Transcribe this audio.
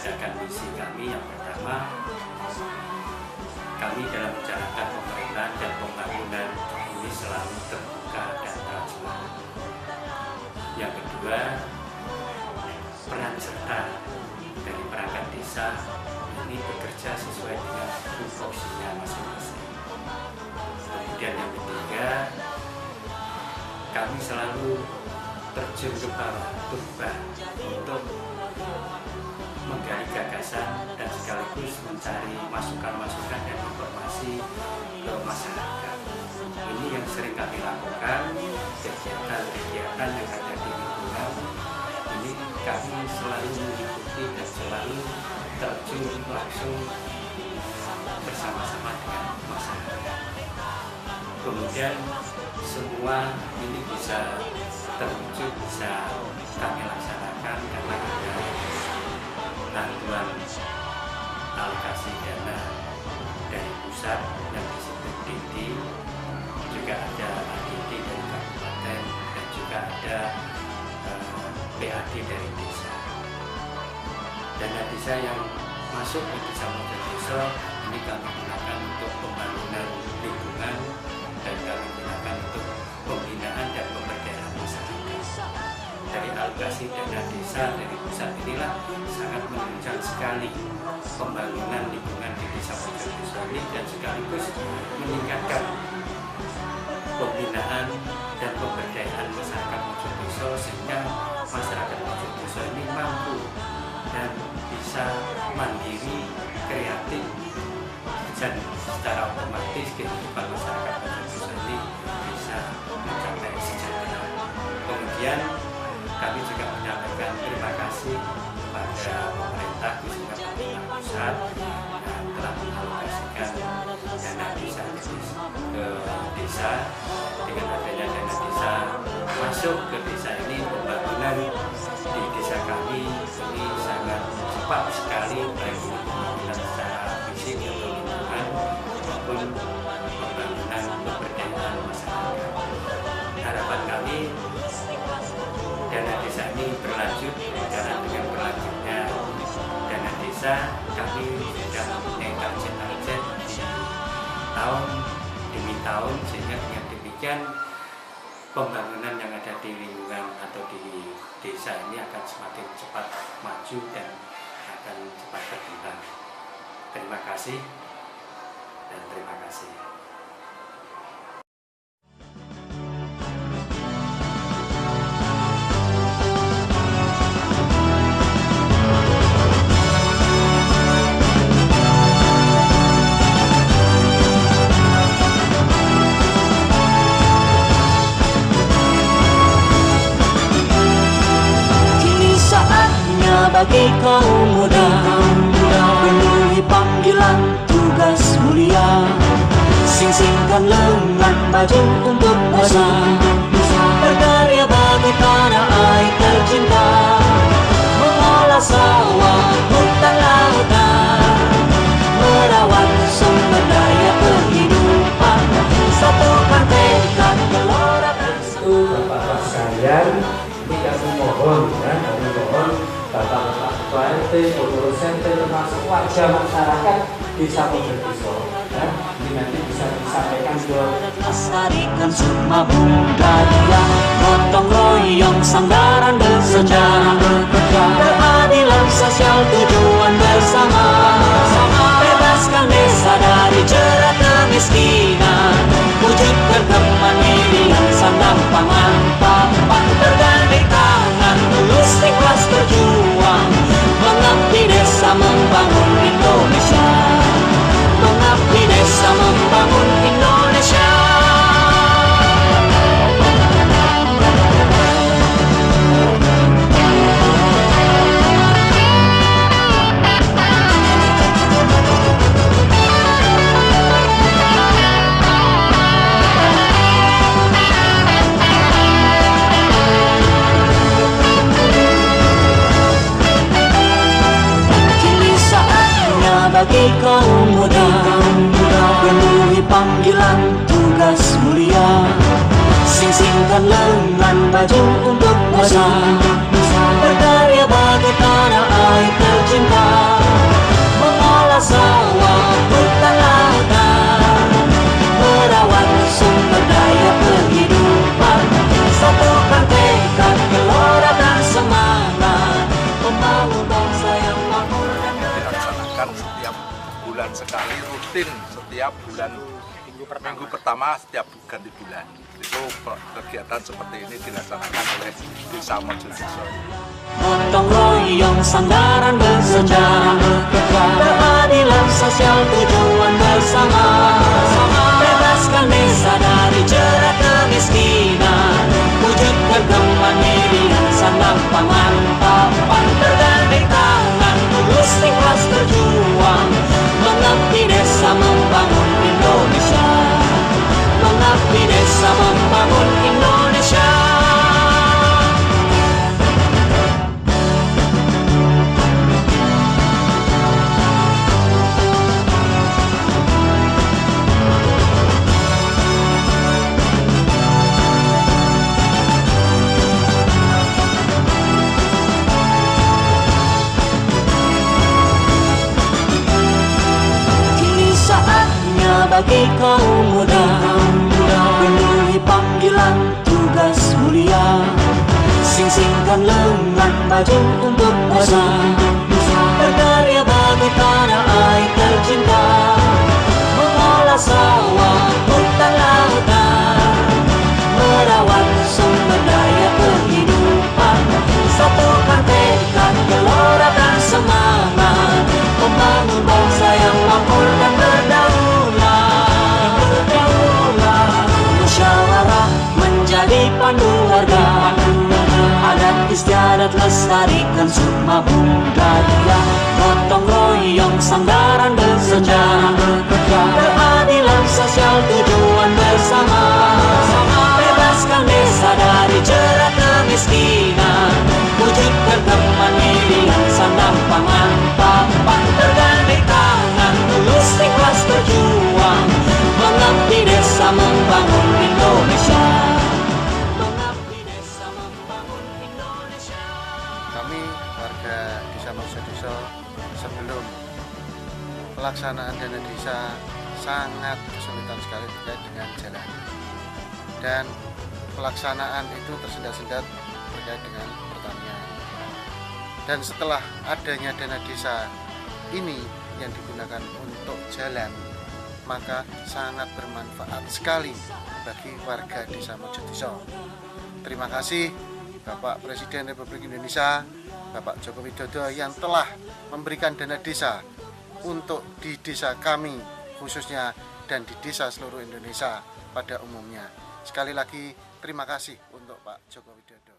meniadakan misi kami yang pertama, kami dalam menjalankan pemerintahan dan pembangunan ini selalu terbuka dan transparan. Yang kedua, peran serta dari perangkat desa ini bekerja sesuai dengan tupoksinya masing-masing. Kemudian yang ketiga, kami selalu terjun ke bawah turba untuk menggali gagasan dan sekaligus mencari masukan-masukan dan informasi ke masyarakat. Ini yang sering kami lakukan, kegiatan-kegiatan yang ada di lingkungan ini kami selalu mengikuti dan selalu terjun langsung bersama-sama dengan masyarakat. Kemudian semua ini bisa terwujud, bisa kami laksanakan karena ada bantuan alokasi dana dari pusat yang disebut DIDI, juga ada ADD dari kabupaten, dan juga ada PAD dari desa. Dana desa yang masuk ke Desa Mojokerto ini kami gunakan untuk pembangunan lingkungan dan kami gunakan untuk pembinaan dan pemberdayaan masyarakat. Dari alokasi dana desa dari pusat inilah sangat menunjang sekali pembangunan lingkungan di Desa Mojokerto ini dan sekaligus meningkatkan pembinaan dan pemberdayaan masyarakat Mojokerto sehingga masyarakat Mojokerto ini mampu dan bisa mandiri, kreatif, dan secara otomatis kehidupan masyarakat Mojokerto ini bisa mencapai sejahtera. Kemudian kami juga menyampaikan terima kasih kepada pemerintah khususnya pemerintah pusat yang telah mengalokasikan dana desa ke desa. Dengan adanya dana desa masuk ke desa ini, pembangunan di desa kami ini sangat cepat sekali, baik pembangunan secara fisik atau lingkungan maupun pembangunan pemberdayaan masyarakat. Harapan kami dana desa ini berlanjut, karena dengan berlanjutnya dana desa kami sudah mempunyai target-target tahun demi tahun, sehingga dengan demikian pembangunan yang ada di lingkungan atau di desa ini akan semakin cepat maju dan akan cepat berkembang. Terima kasih dan terima kasih. Bagi kaum muda, penuhi panggilan tugas mulia, sing-singkan lengan baju untuk bangsa, berkarya bagi tanah air tercinta, mengolah sawah, hutan lautan, merawat sumber daya kehidupan, satukan tekad gelora bersama. Bapak-bapak sekalian, ini kami mohon Bapak-bapak Ketua RT, pengurus RT, termasuk warga masyarakat Desa Mojokerto, ini nanti bisa disampaikan ke Lestarikan semua budaya, gotong royong sandaran bersejarah, keadilan sosial tujuan bersama, bebaskan desa dari jerat kemiskinan, wujudkan kemandirian sandang pangan papan, bergandeng tangan tulus ikhlas berjuang, mengabdi desa membangun Indonesia, mengabdi desa membangun Indonesia. Bagi kaum muda, penuhi panggilan tugas mulia, sing-singkan lengan baju untuk bangsa, berkarya bagi tanah air tercinta, rutin setiap bulan minggu pertama setiap ganti bulan. Itu kegiatan seperti ini dilaksanakan oleh Desa Mojodiso. Gotong royong sandaran bersejarah, keadilan sosial tujuan bersama, bebaskan desa dari jerat kemiskinan, wujudkan kemandirian sandang pangan papan, bergandeng tangan tulus ikhlas berjuang, mengabdi desa membangun Indonesia, mengabdi desa membangun Indonesia. Bagi kaum muda, penuhi panggilan tugas mulia, sing-singkan lengan baju untuk bangsa, berkarya bagi tanah air tercinta, mengolah sawah, hutan lautan, merawat sumber daya kehidupan, satukan tekad, gelora dan semangat, membangun bangsa yang makmur dan berdaulat. Menjadi pandu warga, adat istiadat lestarikan sukma budaya, gotong royong sandaran bersejarah, keadilan sosial tujuan bersama, bebaskan desa dari jerat kemiskinan, wujudkan kemandirian sandang pangan papan, bergandeng tangan tulus ikhlas berjuang, mengabdi desa membangun Indonesia. Kami warga Desa Mojodiso sebelum pelaksanaan dana desa sangat kesulitan sekali terkait dengan jalan, dan pelaksanaan itu tersendat-sendat terkait dengan pertanian. Dan setelah adanya dana desa ini yang digunakan untuk jalan, maka sangat bermanfaat sekali bagi warga Desa Mojodiso. Terima kasih Bapak Presiden Republik Indonesia, Bapak Joko Widodo, yang telah memberikan dana desa untuk di desa kami khususnya dan di desa seluruh Indonesia pada umumnya. Sekali lagi terima kasih untuk Pak Joko Widodo.